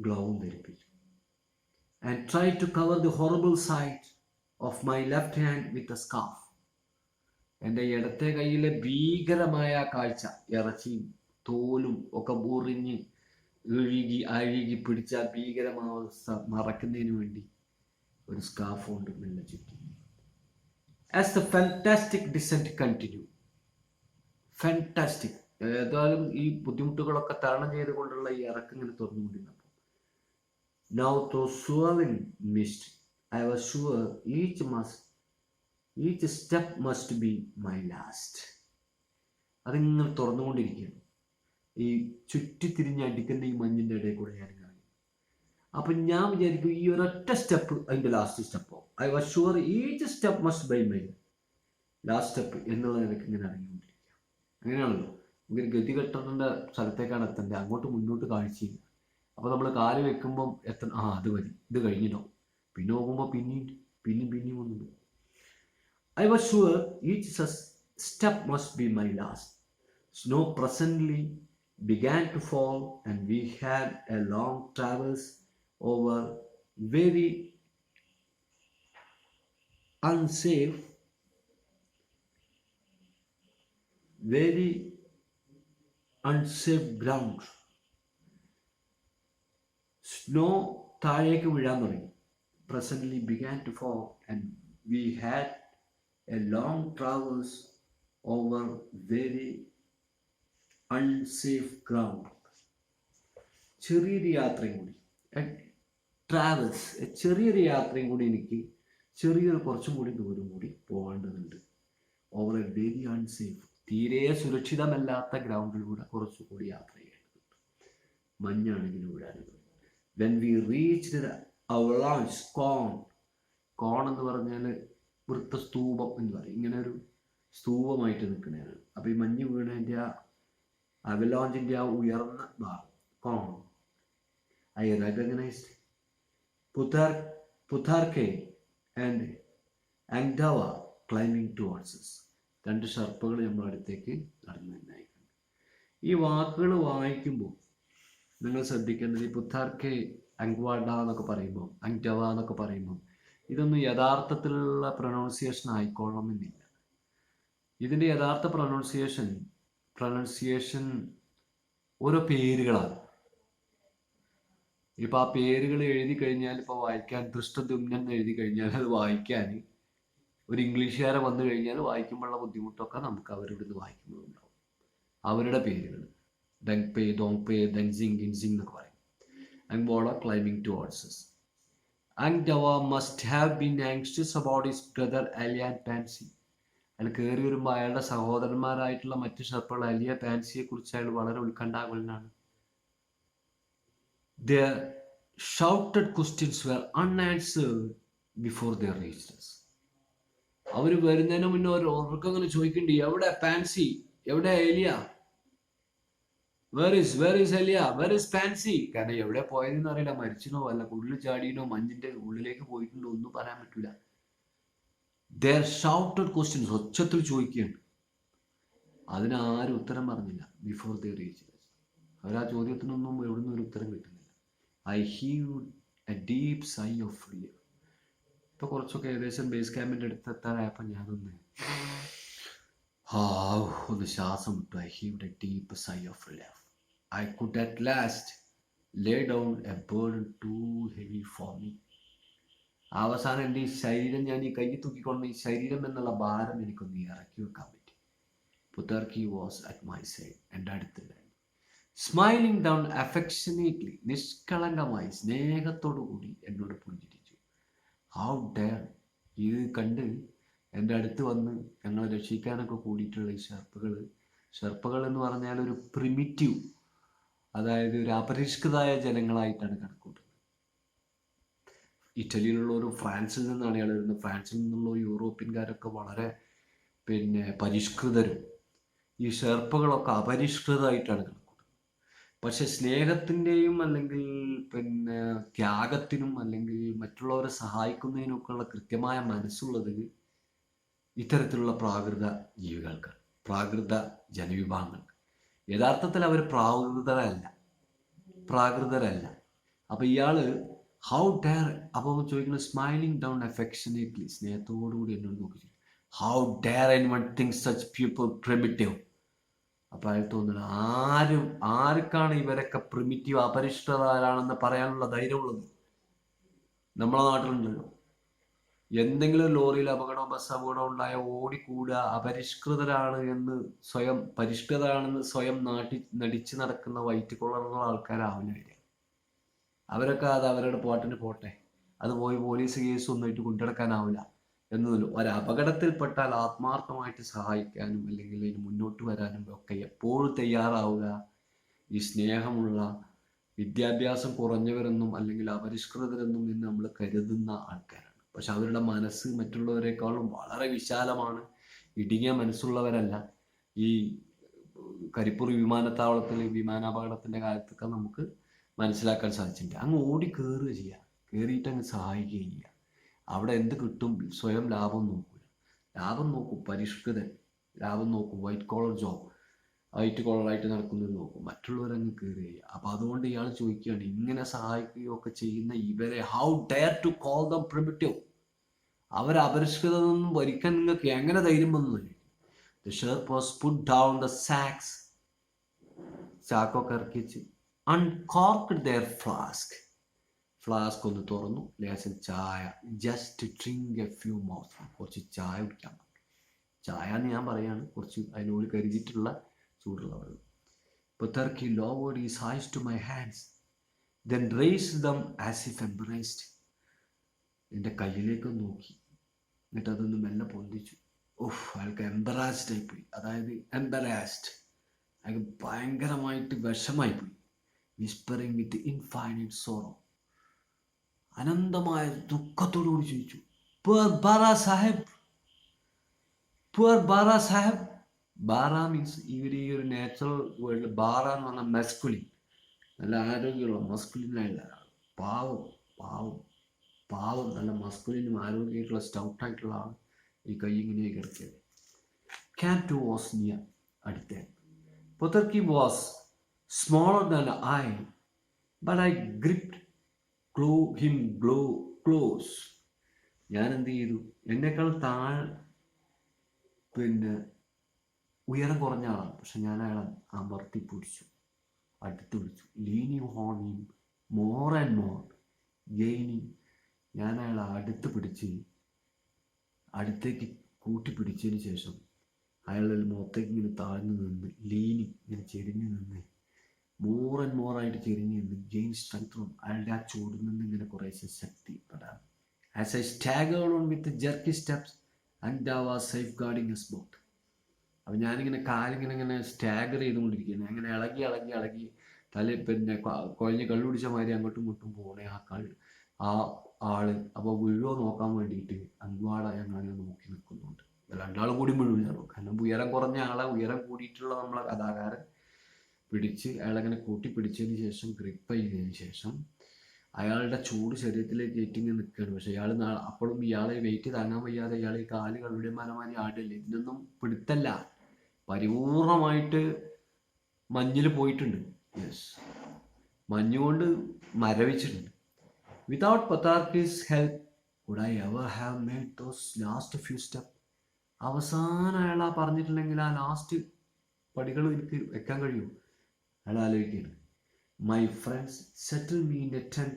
ഗ്ലൗവും ധരിപ്പിച്ചു. And try to cover the horrible side of my left hand with a scarf. എൻ്റെ ഇടത്തെ കൈയിലെ ഭീകരമായ കാഴ്ച, ഇറച്ചിയും തോലും ഒക്കെ മുറിഞ്ഞ് അഴുകി പിടിച്ച ഭീകരമായ അവസ്ഥ മറക്കുന്നതിന് വേണ്ടി ഒരു സ്കാർഫ് കൊണ്ട് മെല്ലെ ചുറ്റി. As the fantastic descent continued, fantastic, ഏതായാലും ഈ ബുദ്ധിമുട്ടുകളൊക്കെ തരണം ചെയ്തുകൊണ്ടുള്ള ഈ ഇറക്കം ഇങ്ങനെ തുറന്നുകൊണ്ടിരുന്നപ്പോൾ, now through swirling mist, I was sure each step must be my last. അതിങ്ങനെ തുറന്നുകൊണ്ടിരിക്കുകയാണ്. ഈ ചുറ്റിത്തിരിഞ്ഞടിക്കുന്ന ഈ മഞ്ഞിൻ്റെ ഇടയിൽ കൂടെ ഞാൻ ഇറങ്ങി. അപ്പം ഞാൻ വിചാരിക്കും ഈ ഒരൊറ്റ സ്റ്റെപ്പ് അതിൻ്റെ ലാസ്റ്റ് സ്റ്റെപ്പോ. I was sure each step must be my last step എന്നുള്ള നിലയ്ക്ക് ഇങ്ങനെ ഇറങ്ങിക്കൊണ്ടിരിക്കുക. അങ്ങനെയാണല്ലോ, നമുക്കൊരു ഗതികെട്ടേണ്ട സ്ഥലത്തേക്കാണ് എത്തേണ്ടത്, അങ്ങോട്ട് മുന്നോട്ട് കാഴ്ചയില്ല. അപ്പോൾ നമ്മൾ കാല് വെക്കുമ്പം അത് മതി, ഇത് കഴിഞ്ഞിട്ടോ. പിന്നെ നോക്കുമ്പോൾ പിന്നെയും ഒന്നുണ്ട്. I was sure each step must be my last. Snow presently began to fall and we had a long traverse over very unsafe ground. Snow താഴേക്ക് വീഴാൻ തുടങ്ങി. Presently began to fall and we had a long traverse over very unsafe ground. ചെറിയൊരു യാത്രയും കൂടി, ട്രാവൽസ്, ചെറിയൊരു യാത്രയും കൂടി, എനിക്ക് കുറച്ചും കൂടി ദൂരം കൂടി പോകേണ്ടതുണ്ട്. ഓവർ എ വെരി അൺസേഫ്, തീരെ സുരക്ഷിതമല്ലാത്ത ഗ്രൗണ്ടിലൂടെ കുറച്ചുകൂടി യാത്ര ചെയ്യേണ്ടതുണ്ട്. മഞ്ഞാണെങ്കിലും വിടാനുണ്ട്. When we reached the avalanche cone എന്ന് പറഞ്ഞാൽ വൃത്തസ്തൂപം എന്ന് പറയും. ഇങ്ങനെ ഒരു സ്തൂപമായിട്ട് നിൽക്കുന്നതാണ്. അപ്പോൾ ഈ മഞ്ഞ് വീണതിൻ്റെ അവലോഞ്ചിൻ്റെ ആ ഉയർന്ന ഭാഗം cone. I recognised Phutharkey and Angdawa climbing towards us. രണ്ട് ഷർപ്പുകൾ നമ്മുടെ അടുത്തേക്ക് നടന്നതായി. ഈ വാക്കുകൾ വായിക്കുമ്പോൾ നിങ്ങൾ ശ്രദ്ധിക്കേണ്ടത്, ഈ പുതാർക്കെ അങ്വാഡ എന്നൊക്കെ പറയുമ്പോൾ, അങ്ഡവ എന്നൊക്കെ പറയുമ്പോൾ, ഇതൊന്നും യഥാർത്ഥത്തിലുള്ള പ്രൊനൗൺസിയേഷൻ ആയിക്കൊള്ളണമെന്നില്ല. ഇതിൻ്റെ യഥാർത്ഥ പ്രൊനൗൺസിയേഷൻ ഓരോ പേരുകളാണ്. ഇപ്പം ആ പേരുകൾ എഴുതി കഴിഞ്ഞാൽ, ഇപ്പോൾ വായിക്കാൻ ദൃഷ്ടദ്യുമ്നൻ എന്ന് എഴുതി കഴിഞ്ഞാൽ അത് വായിക്കാൻ ഒരു ഇംഗ്ലീഷുകാരെ വന്നു കഴിഞ്ഞാൽ വായിക്കുമ്പോഴുള്ള ബുദ്ധിമുട്ടൊക്കെ നമുക്ക് അവരുടെ ഇത് വായിക്കുമ്പോഴുണ്ടാവും. അവരുടെ പേരുകൾ ഡെങ്പേ, ദോങ്പേ, ദെൻസിങ്, ഗിൻസിങ് എന്നൊക്കെ പറയും. അങ്ബോള climbing towards us. Angdawa must have been anxious about his brother Alia and Pansy. അയാൾ കയറി വരുമ്പോൾ അയാളുടെ സഹോദരന്മാരായിട്ടുള്ള മറ്റ് ഷർപ്പുകൾ അലിയ, പാൻസിയെ കുറിച്ച് അയാൾ വളരെ ഉത്കണ്ഠാകുലനാണ്. Their shouted questions were unanswered before they reached us. അവർ വരുന്നതിന് മുന്നേ അവർക്കങ്ങനെ ചോദിക്കണ്ടേ, എവിടെ പാൻസി, എവിടെ Aila, where is Aila, where is Pansy. കാരണം എവിടെ പോയതെന്ന് അറിയില്ല, മരിച്ചിനോ അല്ല ഉള്ളിൽ ചാടിയനോ മഞ്ഞിന്റെ ഉള്ളിലേക്ക് പോയിട്ടുണ്ടോ ഒന്നും പറയാൻ പറ്റൂല. ദർ ഷൗട്ടഡ് ക്വസ്റ്റ്യൻസ്, ഒച്ചത്തിൽ ചോദിക്കുകയാണ്. അതിനാരും ഉത്തരം പറഞ്ഞില്ല. ബിഫോർ ദേ റീച്ച്, അവർ ആ ചോദ്യത്തിനൊന്നും എവിടുന്ന് ഒരു ഉത്തരം കിട്ടുന്നില്ല. I heave a deep sigh of relief. ഇപ്പൊ കുറച്ചൊക്കെ ഏകദേശം ബേസ് ക്യാമ്പിന്റെ അടുത്ത് എത്താറായപ്പോൾ ഞാനൊന്ന് ഒന്ന് ശ്വാസം വിട്ടു. I heave a deep sigh of relief. I could at last lay down a burden too heavy for me. അവസാനം എൻ്റെ ഈ ശരീരം, ഞാൻ ഈ കൈ തൂക്കിക്കൊണ്ട് ഈ ശരീരം എന്നുള്ള ഭാരം എനിക്കൊന്ന് ഇറക്കി വെക്കാൻ പറ്റി. പുതർക്കി വാസ് അറ്റ് മൈ സൈഡ്, എൻ്റെ അടുത്തുണ്ടായിരുന്നു. സ്മൈലിംഗ് ഡൗൺ അഫെക്ഷനേറ്റ്ലി, നിഷ്കളങ്കമായി സ്നേഹത്തോടു കൂടി എന്നോട് പുഞ്ചിരിച്ചു. How dare. ഇത് കണ്ട് എൻ്റെ അടുത്ത് വന്ന് ഞങ്ങളെ രക്ഷിക്കാനൊക്കെ കൂടിയിട്ടുള്ള ഈ ഷെർപ്പകൾ എന്ന് പറഞ്ഞാൽ ഒരു പ്രിമിറ്റീവ്, അതായത് ഒരു അപരിഷ്കൃതായ ജനങ്ങളായിട്ടാണ് കണക്കൂട്ടുന്നത്. ഇറ്റലിയിലുള്ളവരും ഫ്രാൻസിൽ നിന്നാണ് ഇയാൾ വരുന്നത്. ഫ്രാൻസിൽ നിന്നുള്ള യൂറോപ്യൻകാരൊക്കെ വളരെ പരിഷ്കൃതരും, ഈ ഷെർപ്പകളൊക്കെ അപരിഷ്കൃതമായിട്ടാണ് കണക്കൂട്ടുന്നത്. പക്ഷെ സ്നേഹത്തിൻ്റെയും അല്ലെങ്കിൽ ത്യാഗത്തിനും അല്ലെങ്കിൽ മറ്റുള്ളവരെ സഹായിക്കുന്നതിനൊക്കെ ഉള്ള കൃത്യമായ മനസ്സുള്ളത് ഇത്തരത്തിലുള്ള പ്രാകൃത ജീവികൾക്ക്, പ്രാകൃത ജനവിഭാഗങ്ങൾക്ക്. യഥാർത്ഥത്തിൽ അവർ പ്രാകൃതരല്ല. അപ്പൊ ഇയാള് ഹൗ ഡെയർ, അപ്പോൾ ചോദിക്കുന്നത് സ്മൈലിംഗ് ഡൗൺ അഫെക്ഷനേറ്റ്ലി, സ്നേഹത്തോടുകൂടി എന്നോട് നോക്കി, how dare anyone think such people primitive. അപ്പൊ അയാൾ തോന്നുന്നത്, ആർക്കാണ് ഇവരൊക്കെ പ്രിമിറ്റീവ് അപരിഷ്കൃതരാണെന്ന് പറയാനുള്ള ധൈര്യമുള്ളത്? നമ്മളെ നാട്ടിലുണ്ടല്ലോ, എന്തെങ്കിലും ലോറിയിൽ അപകടമോ ബസ് അപകടമോ ഉണ്ടായ ഓടിക്കൂടുക, അപരിഷ്കൃതരാണ് എന്ന് പരിഷ്കൃതരാണെന്ന് സ്വയം നടിച്ച് നടക്കുന്ന വൈറ്റ് കോളറുള്ള ആൾക്കാരാവില്ല. അവരൊക്കെ അത് അവരുടെ പോട്ടെ, അത് പോയി പോലീസ് കേസ് ഒന്നായിട്ട് കൊണ്ടുനടക്കാനാവില്ല എന്നതല്ലോ. ഒരു അപകടത്തിൽപ്പെട്ടാൽ ആത്മാർത്ഥമായിട്ട് സഹായിക്കാനും അല്ലെങ്കിൽ അതിന് മുന്നോട്ട് വരാനും ഒക്കെ എപ്പോഴും തയ്യാറാവുക ഈ സ്നേഹമുള്ള, വിദ്യാഭ്യാസം കുറഞ്ഞവരെന്നും അല്ലെങ്കിൽ അപരിഷ്കൃതരെന്നും എന്ന് നമ്മൾ കരുതുന്ന ആൾക്കാരാണ്. പക്ഷെ അവരുടെ മനസ്സ് മറ്റുള്ളവരെക്കാളും വളരെ വിശാലമാണ്. ഇടുങ്ങിയ മനസ്സുള്ളവരല്ല. ഈ കരിപ്പൂർ വിമാനത്താവളത്തിൽ വിമാനാപകടത്തിന്റെ കാലത്തൊക്കെ നമുക്ക് മനസ്സിലാക്കാൻ സാധിച്ചിട്ടുണ്ട്. അങ്ങ് ഓടി കയറുക ചെയ്യുക, കയറിയിട്ട് അങ്ങ് സഹായിക്കുകയും ചെയ്യുക. അവിടെ എന്ത് കിട്ടും? സ്വയം ലാഭം നോക്കും പരിഷ്കൃതൻ, ലാഭം നോക്കും. വൈറ്റ് കോളറായിട്ട് നടക്കുന്നത് നോക്കും, മറ്റുള്ളവരങ്ങ് കയറുക ചെയ്യുക. അപ്പൊ അതുകൊണ്ട് ഇയാൾ ചോദിക്കുകയാണ്, ഇങ്ങനെ സഹായിക്കുകയൊക്കെ ചെയ്യുന്ന ഇവരെ how dare to call them primitive, അവർ അപരിഷ്കൃതമെന്നും ഭരിക്കാൻ നിങ്ങൾക്ക് എങ്ങനെ ധൈര്യം വന്നു? The Sherpas put down the sacks, ചാക്കൊക്കെ ഇറക്കി വെച്ച്, uncorked their ഫ്ലാസ്ക് ഒന്ന് തുറന്നു, ലേശം ചായ, just drink A few mouth, കുറച്ച് ചായ കുടിക്കാൻ. ചായ എന്ന് ഞാൻ പറയാണ്, കുറച്ച് അതിനോട് കരുതിയിട്ടുള്ള ചൂടുള്ള വെള്ളം. Putarki lowered his eyes to my hands, then raised them as if embraced. എൻ്റെ കയ്യിലേക്ക് നോക്കി, എന്നിട്ട് അതൊന്ന് മെല്ലെ പൊന്തിച്ചു. അയാൾക്ക് എംബറാസ്ഡ് ആയിപ്പോയി. അതായത് അയാൾക്ക് ഭയങ്കരമായിട്ട് വിഷമായിപ്പോയി. വിസ്പറിങ് വിത്ത് ഇൻഫൈനൈറ്റ് സോറോ, അനന്തമായ ദുഃഖത്തോടുകൂടി ചോദിച്ചു, പുവർ ബാറ സാഹേബ്. ബാറ മീൻസ് ഇവർ ഈ ഒരു നാച്ചുറൽ വേൾഡ്, ബാറ എന്ന് പറഞ്ഞാൽ മസ്കുലിൻ, നല്ല ആരോഗ്യമുള്ള മസ്കുലിനായുള്ള ആൾ. പാവം നല്ല മസ്കുലിനും ആരോഗ്യമായിട്ടുള്ള സ്റ്റൗട്ടായിട്ടുള്ള ആൾ ഈ കൈ ഇങ്ങനെ കിടക്കിയത്. ക്യാറ്റ് വാസ് നിയർ, അടുത്ത. Putarki was smaller than I, but I gripped him close. ഞാൻ എന്ത് ചെയ്തു? എന്നേക്കാൾ ഉയരം കുറഞ്ഞ ആളാണ്, പക്ഷെ ഞാൻ അയാളെ അമർത്തി പിടിച്ചു, അടുത്ത് പിടിച്ചു. Leaning on him more and more, gaining. ഞാൻ അയാളെ അടുത്തേക്ക് കൂട്ടിപ്പിടിച്ചതിന് ശേഷം അയാളുടെ മുഖത്തേക്ക് ഇങ്ങനെ താഴ്ന്നു നിന്ന്, ലീനിങ്, ഇങ്ങനെ ചെരിഞ്ഞു നിന്ന്, മോർ ആൻഡ് മോർ ആയിട്ട് ചെരിഞ്ഞു നിന്ന്, ഗെയിൻ സ്ട്രെങ്ത്. അയാളുടെ ആ ചൂടിൽ നിന്ന് ഇങ്ങനെ കുറേശ്ശെ ശക്തി പെടാം. As I staggered on with jerky steps and I was safeguarding us both. അപ്പം ഞാനിങ്ങനെ കാലിങ്ങനെ സ്റ്റാഗർ ചെയ്തുകൊണ്ടിരിക്കുകയാണ്. അങ്ങനെ ഇളകി തല കുഴഞ്ഞ് കള്ളു പിടിച്ച മാതിരി അങ്ങോട്ടും ഇങ്ങോട്ടും പോകണേ ആ ആള്. അപ്പോൾ വീഴോ നോക്കാൻ വേണ്ടിയിട്ട് അൻവാട ഞങ്ങളങ്ങനെ നോക്കി നിൽക്കുന്നുണ്ട്. രണ്ടാളും കൂടി വീഴില്ല, കാരണം ഉയരം കുറഞ്ഞ ആളെ ഉയരം കൂടിയിട്ടുള്ള നമ്മളെ കഥാകാരൻ പിടിച്ച് അയാളങ്ങനെ കൂട്ടി പിടിച്ചതിന് ശേഷം ഗ്രിപ്പ് ചെയ്തതിന് ശേഷം അയാളുടെ ചൂട് ശരീരത്തിലേക്ക് ഏറ്റിങ്ങ് നിൽക്കുകയാണ്. പക്ഷെ ഇയാൾ അപ്പോഴും ഇയാളെ വെയിറ്റ് താങ്ങാൻ വയ്യാതെ ഇയാൾ ഈ കാല് കളുടെ മനമാരി ആടില്ലേ. ഇതിനൊന്നും പിടുത്തല്ല, പരിപൂർണമായിട്ട് മഞ്ഞിൽ പോയിട്ടുണ്ട്. യെസ്, മഞ്ഞുകൊണ്ട് മരവിച്ചിട്ടുണ്ട്. Without Phutharkey's help would I ever have made those last few step. അവസാനം അയാൾ ആ പറഞ്ഞിട്ടുണ്ടെങ്കിൽ ആ ലാസ്റ്റ് പടികൾ എനിക്ക് വെക്കാൻ കഴിയും. അയാൾ ആലോചിക്കുകയാണ്. My friends settle me in a tent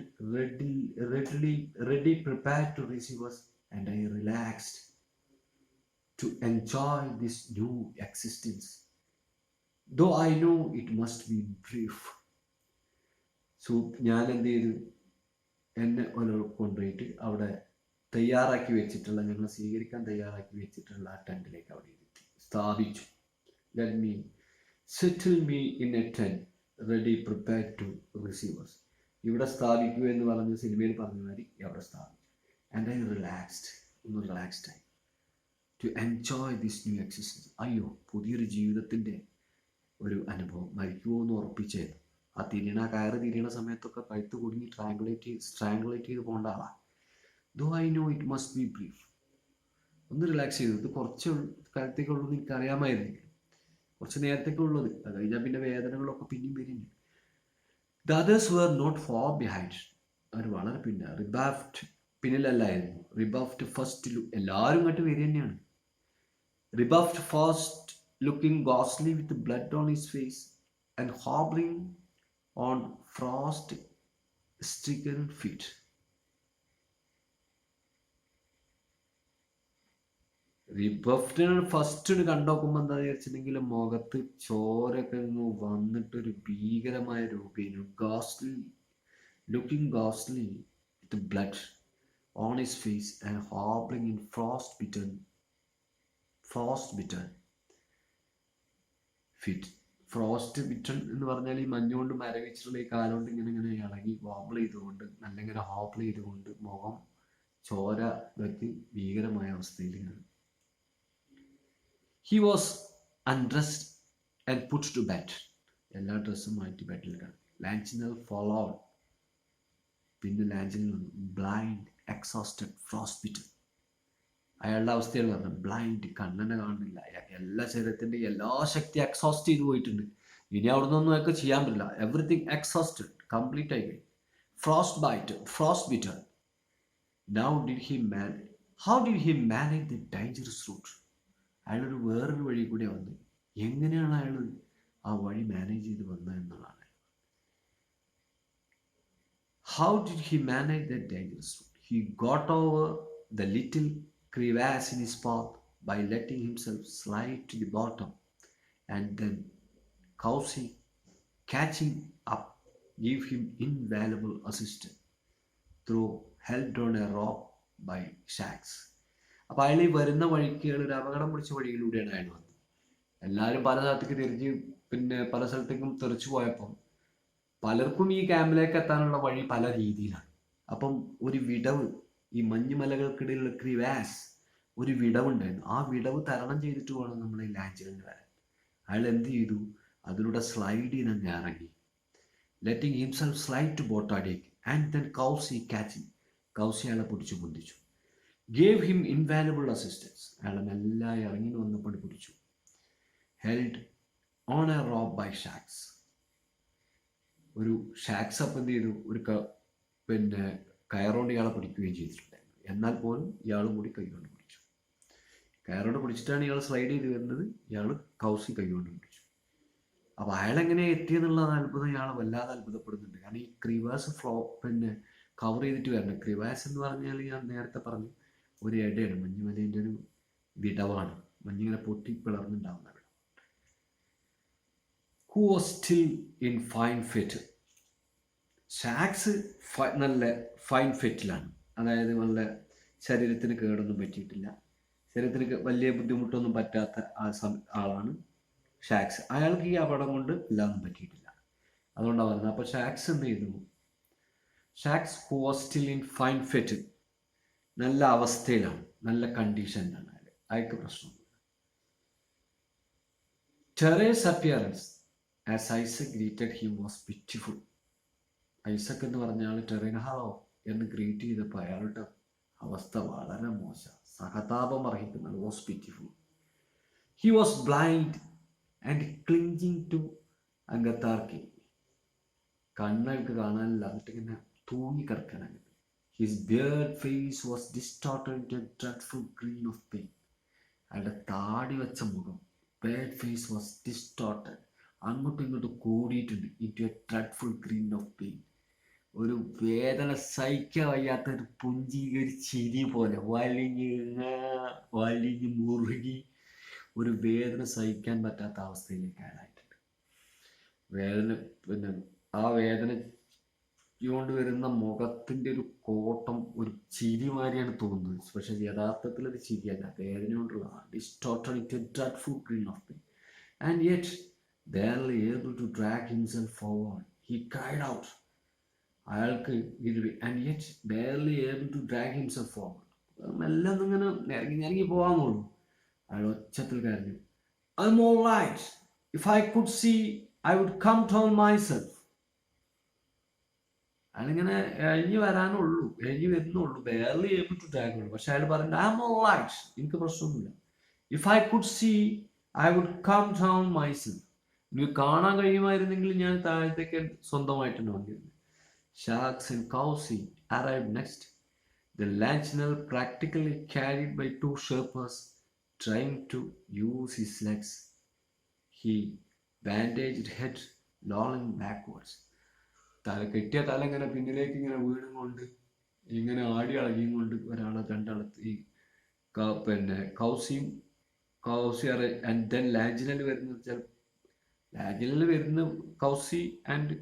ready prepared to receive us, and I relaxed to enjoy this new existence, though I know it must be brief. So ഞാൻ എന്ത് ചെയ്തു, എന്നെ കൊണ്ടുപോയിട്ട് അവിടെ തയ്യാറാക്കി വെച്ചിട്ടുള്ള, ഞങ്ങൾ സ്വീകരിക്കാൻ തയ്യാറാക്കി വെച്ചിട്ടുള്ള ആ ടെൻറ്റിലേക്ക് അവിടെ ഇരുത്തി സ്ഥാപിച്ചു. Let me settle me in a tent ready prepared to receive us. ഇവിടെ സ്ഥാപിക്കുക എന്ന് പറഞ്ഞ സിനിമയിൽ പറഞ്ഞ മാതിരി അവിടെ സ്ഥാപിച്ചു. ആൻഡ് ഐ റിലാക്സ്ഡ്, ഒന്ന് റിലാക്സ്ഡ് ആയി. To enjoy this new existence. അയ്യോ, പുതിയൊരു ജീവിതത്തിൻ്റെ ഒരു അനുഭവം. മരിക്കുമോ എന്ന് ഉറപ്പിച്ചായിരുന്നു. ആ കയറ് തിരിയണ സമയത്തൊക്കെ കഴുത്ത് കുടുങ്ങി സ്ട്രാങ്കുലേറ്റ് ചെയ്ത് പോകേണ്ട ആളാണ്. Though I know it must be brief. ഒന്ന് റിലാക്സ് ചെയ്തു. ഇത് കുറച്ച് കാലത്തേക്കുള്ളൂ എന്ന് എനിക്കറിയാമായിരുന്നു, കുറച്ച് നേരത്തേക്കുള്ളത്. അത് കഴിഞ്ഞാൽ പിന്നെ വേദനകളൊക്കെ പിന്നെയും വരുന്നുണ്ട്. The others were not far behind. അവർ വളരെ പിന്നിലല്ലായിരുന്നു. Rebuffat first look. എല്ലാവരും ഇങ്ങോട്ട് വരിക തന്നെയാണ്. റിബഫ്റ്റ് ഫസ്റ്റ് ലുക്കിംഗ് ഗോസ്ലി with blood on his face and hobbling on frost stricken feet. റിബഫ്റ്റിനെ ഫസ്റ്റ് കണ്ടോക്കുമ്പോൾ എന്താ വിചാരിച്ചിട്ടുണ്ടെങ്കിൽ മുഖത്ത് ചോരൊക്കെ വന്നിട്ടൊരു ഭീകരമായ രൂപേനു. ലുക്കിംഗ് ഗോസ്ലി with blood on his face and hobbling in frost bitten feet. Frost bitten എന്ന് പറഞ്ഞാൽ ഈ മഞ്ഞുകൊണ്ട് മരവിച്ചിട്ടുള്ള ഈ കാലുകൊണ്ട് ഇങ്ങനെ ഇളകി ഹോബിൾ ചെയ്തുകൊണ്ട്, നല്ല ഇങ്ങനെ ഹോബിൾ ചെയ്തുകൊണ്ട് മുഖം ചോര വെച്ച് ഭീകരമായ അവസ്ഥയിലാണ്. He was undressed and put to bed. എല്ലാ ഡ്രസ്സും മാറ്റി ബെഡിൽ കിടന്നു. ലാഞ്ചിനൽ ഫോളോഡ്. പിന്നെ ലാഞ്ചിനിൽ വന്നു. Blind, exhausted, frost bitten. അയാളുടെ അവസ്ഥയാണ് പറഞ്ഞത്. ബ്ലൈൻഡ്, കണ്ണനെ കാണുന്നില്ല. എല്ലാ ശരീരത്തിൻ്റെ എല്ലാ ശക്തി എക്സോസ്റ്റ് ചെയ്ത് പോയിട്ടുണ്ട്. ഇനി അവിടെ നിന്നൊന്നും അയാൾക്ക് ചെയ്യാൻ പറ്റില്ല. എവറിത്തിങ് എക്സോസ്റ്റഡ്, കംപ്ലീറ്റ് ആയി കഴിഞ്ഞു. Frost bitten. How did he manage the dangerous route? അയാളൊരു വേറൊരു വഴി കൂടെ വന്നു. എങ്ങനെയാണ് അയാൾ ആ വഴി മാനേജ് ചെയ്ത് വന്നത് എന്നുള്ളതാണ്. How did he manage that dangerous route? He got over the little crevasse in his path by letting himself slide to the bottom, and then Kausi, catching up, gave him invaluable assistance through held on a rope by Shax. അപ്പോൾ അയാൾ ഈ വരുന്ന വഴിക്കുകൾ ഒരു അപകടം പിടിച്ച വഴിയിലൂടെയാണ് അയാൾ വന്നത്. എല്ലാവരും പല സ്ഥലത്തേക്ക് തിരിച്ച് പല സ്ഥലത്തേക്കും തെറിച്ചു പോയപ്പം പലർക്കും ഈ ക്യാമ്പിലേക്ക് എത്താനുള്ള വഴി പല രീതിയിലാണ്. അപ്പം ഒരു വിടവ്, ഈ മഞ്ഞുമലകൾക്കിടയിലുള്ള ക്രിവാസ്, ഒരു വിടവുണ്ടായിരുന്നു. ആ വിടവ് തരണം ചെയ്തിട്ട് വേണം നമ്മൾ ഈ ലാഞ്ചിലിന് വരാൻ. അയാൾ എന്ത് ചെയ്തു? അതിലൂടെ സ്ലൈഡ് ചെയ്ത് അങ്ങ് ഇറങ്ങി. ലെറ്റിംഗ് ഹിംസെൽഫ് സ്ലൈഡ് ടു ബോട്ടാഡിയേക്ക് and then Couzy catching. Couzy അയാളെ പിടിച്ചു പൊന്തിച്ചു. Gave him invaluable assistance. അയാളെ മെല്ലെ ഇറങ്ങി വന്നപ്പോൾ പിടിച്ചു. Held on a rope by Schatz. ഒരു ഷാക്സ് അപ്പം എന്ത് ചെയ്തു? ഒരു കയറുകൊണ്ട് ഇയാളെ പിടിക്കുകയും ചെയ്തിട്ടുണ്ടായിരുന്നു. എന്നാൽ പോലും ഇയാളും കൂടി കൈകൊണ്ട് പിടിച്ചു. കയറുകൊണ്ട് പിടിച്ചിട്ടാണ് ഇയാൾ സ്ലൈഡ് ചെയ്ത് വരുന്നത്. ഇയാൾ കൗസി കൈകൊണ്ട് പിടിച്ചു. അപ്പോൾ അയാളെങ്ങനെ എത്തിയെന്നുള്ള അത്ഭുതം ഇയാൾ വല്ലാതെ അത്ഭുതപ്പെടുന്നുണ്ട്. കാരണം ഈ ക്രിവാസ് കവർ ചെയ്തിട്ട് വരണം. ക്രിവാസ് എന്ന് പറഞ്ഞാൽ ഞാൻ നേരത്തെ പറഞ്ഞു ഒരു ഇടയാണ്, മഞ്ഞുമലേൻ്റെ ഒരു വിടവാണ്. മഞ്ഞിങ്ങനെ പൊട്ടി പിളർന്നുണ്ടാവുന്ന വിടം. Who was still in fine fit. Schatz നല്ല ഫൈൻ ഫിറ്റിലാണ്. അതായത് നല്ല ശരീരത്തിന് കേടൊന്നും പറ്റിയിട്ടില്ല, ശരീരത്തിന് വലിയ ബുദ്ധിമുട്ടൊന്നും പറ്റാത്ത ആളാണ് ഷാക്സ്. അയാൾക്ക് ഈ അപകടം കൊണ്ട് എല്ലാമൊന്നും പറ്റിയിട്ടില്ല. അതുകൊണ്ടാണ് പറയുന്നത്. അപ്പോൾ ഷാക്സ് എന്ത് ചെയ്തു? Schatz who was still in fine fit, നല്ല അവസ്ഥയിലാണ്, നല്ല കണ്ടീഷനിലാണ്. അയാൾക്ക് പ്രശ്നമൊന്നുമില്ല. Terray's appearance As Isaac greeted him was pitiful. Isaac എന്ന് പറഞ്ഞ ആൾ ടെറിന് ഹലോ എന്ന് ഗ്രീറ്റ് ചെയ്തപ്പോൾ അയാളുടെ അവസ്ഥ വളരെ മോശം, സഹതാപം അർഹിക്കുന്നത്. Was pitiful. He was blind and clinching to അംഗത്താർക്കി. കണ്ണുകൾക്ക് കാണാനില്ല, എന്നിട്ട് ഇങ്ങനെ തൂങ്ങിക്കിടക്കണം. His beard face was distorted into a dreadful grin of pain. അയാളുടെ താടി വെച്ച മുഖം, ബിയർഡ് ഫേസ് വാസ് ഡിസ്റ്റോർട്ടഡ്, അങ്ങോട്ടും ഇങ്ങോട്ടും കൂടിയിട്ടുണ്ട്, into a dreadful grin of pain. ഒരു വേദന സഹിക്കാൻ വയ്യാത്ത ഒരു പുഞ്ചി, ഒരു ചിരി പോലെ വലിഞ്ഞ് മുറുകി ഒരു വേദന സഹിക്കാൻ പറ്റാത്ത അവസ്ഥയിലേക്ക് അയാളായിട്ടുണ്ട്. പിന്നെ ആ വേദന കൊണ്ട് വരുന്ന മുഖത്തിൻ്റെ ഒരു കോട്ടം ഒരു ചിരി മാതിരിയാണ് തോന്നുന്നത്. പക്ഷെ യഥാർത്ഥത്തിൽ ഒരു ചിരിയല്ല, വേദന കൊണ്ടുള്ള distorted into a dreadful grin of pain. And yet barely able to drag himself forward, he cried out. അയാൾക്ക് and yet barely able to drag himself forward. മെല്ലെ ഒന്നിങ്ങനെ ഇറങ്ങി പോകാന്നുള്ളൂ. അയാൾ ഒച്ചത്തിൽ കരഞ്ഞു, I'm all right. If I could see, I would come down myself. അയാളിങ്ങനെ എഴുതി വരുന്നുള്ളൂ, barely able to drag ഉള്ളൂ. പക്ഷെ അയാൾ പറഞ്ഞു, I'm all right, എനിക്ക് പ്രശ്നമൊന്നുമില്ല. If I could see, I would come down myself. എനിക്ക് കാണാൻ കഴിയുമായിരുന്നെങ്കിൽ ഞാൻ താഴത്തേക്ക് സ്വന്തമായിട്ടുണ്ട് വന്നിരുന്നത്. Sharks and Caussy arrived next. The lanternel practically carried by two Sherpas trying to use his legs. He bandaged head, lolling backwards. കെട്ടിയ തല ഇങ്ങനെ പിന്നിലേക്ക് ഇങ്ങനെ വീണും കൊണ്ട് ഇങ്ങനെ ആടി അളകിയും കൊണ്ട് രണ്ടാളത്ത് ഈ പിന്നെ കൗസി ആൻഡ് ദെൻ ലാഞ്ചിനൽ വരുന്ന കൗസി ആൻഡ്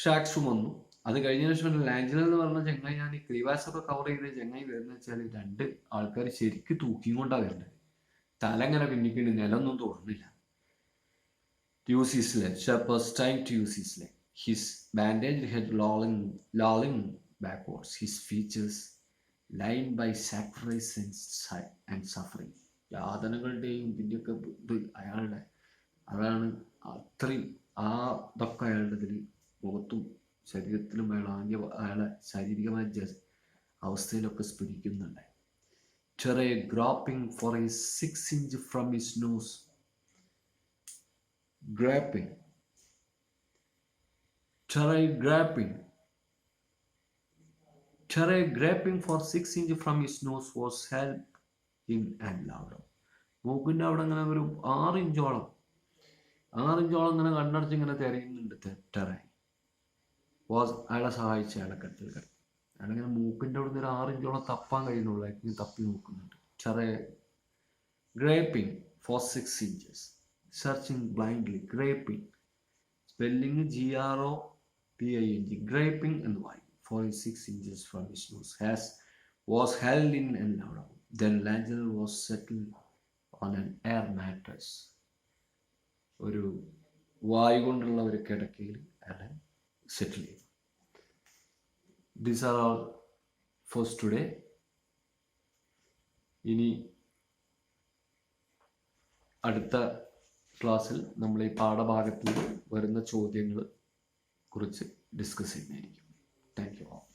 ഷാക്സും വന്നു. അത് കഴിഞ്ഞ ശേഷം ലാഞ്ചിനൽ എന്ന് പറഞ്ഞ ചെങ്ങായി, ഞാൻ ഈ ക്രീവാസൊക്കെ കവർ ചെയ്ത ചെങ്ങായി വരുന്ന വെച്ചാൽ രണ്ട് ആൾക്കാർ ശരിക്കും തൂക്കിയും കൊണ്ടാണ് വരുന്നത്. തല ഇങ്ങനെ പിന്നിക്കൊണ്ട് നിലൊന്നും തോന്നുന്നില്ല. use his leg. Sharp was trying to use his leg. His bandaged head lolling backwards. His features lined by sacrifice and suffering. യാതനകളുടെയും ഇതിൻ്റെയൊക്കെ ഇത് അതാണ് അത്രയും ഇതൊക്കെ അയാളുടെ ഇതിൽ മുഖത്തും ശരീരത്തിലും അയാളെ ശാരീരികമായ അവസ്ഥയിലൊക്കെ സ്ഫുരിക്കുന്നുണ്ട്. Terry groping for a 6 inch from his nose. Terry grabbing for 6 inch from his nose was held in and louder. മൂക്കിൻ്റെ അവിടെ ഇങ്ങനെ ഒരു 6 ഇഞ്ചോളം ഇങ്ങനെ കണ്ണടച്ച് ഇങ്ങനെ തിരയുന്നുണ്ട്. ടെറായി അയാളെ സഹായിച്ച് അയാളെ കെട്ടിൽ കിടത്തി. അയാളിങ്ങനെ മൂക്കിൻ്റെ അവിടെ നിന്ന് ഒരു 6 ഇഞ്ചോളം തപ്പാൻ കഴിയുന്നുള്ളൂ. ഇങ്ങനെ തപ്പി നോക്കുന്നുണ്ട്. ഗ്രേപ്പിംഗ് four 6 inches. Searching blindly. Graping. Spelling GROPING. Graping and wine. 46 inches from his nose. Was held in and louder. Then Langell was settled on an air mattress. ഒരു വായു കൊണ്ടുള്ള ഒരു കിടക്കയിൽ അയാളെ സെറ്റിൽ ചെയ്തു. These are all for today. ഇനി അടുത്ത ക്ലാസ്സിൽ നമ്മൾ ഈ പാഠഭാഗത്തിൽ വരുന്ന ചോദ്യങ്ങൾ കുറിച്ച് ഡിസ്കസ് ചെയ്യുന്നതായിരിക്കും. Thank you all.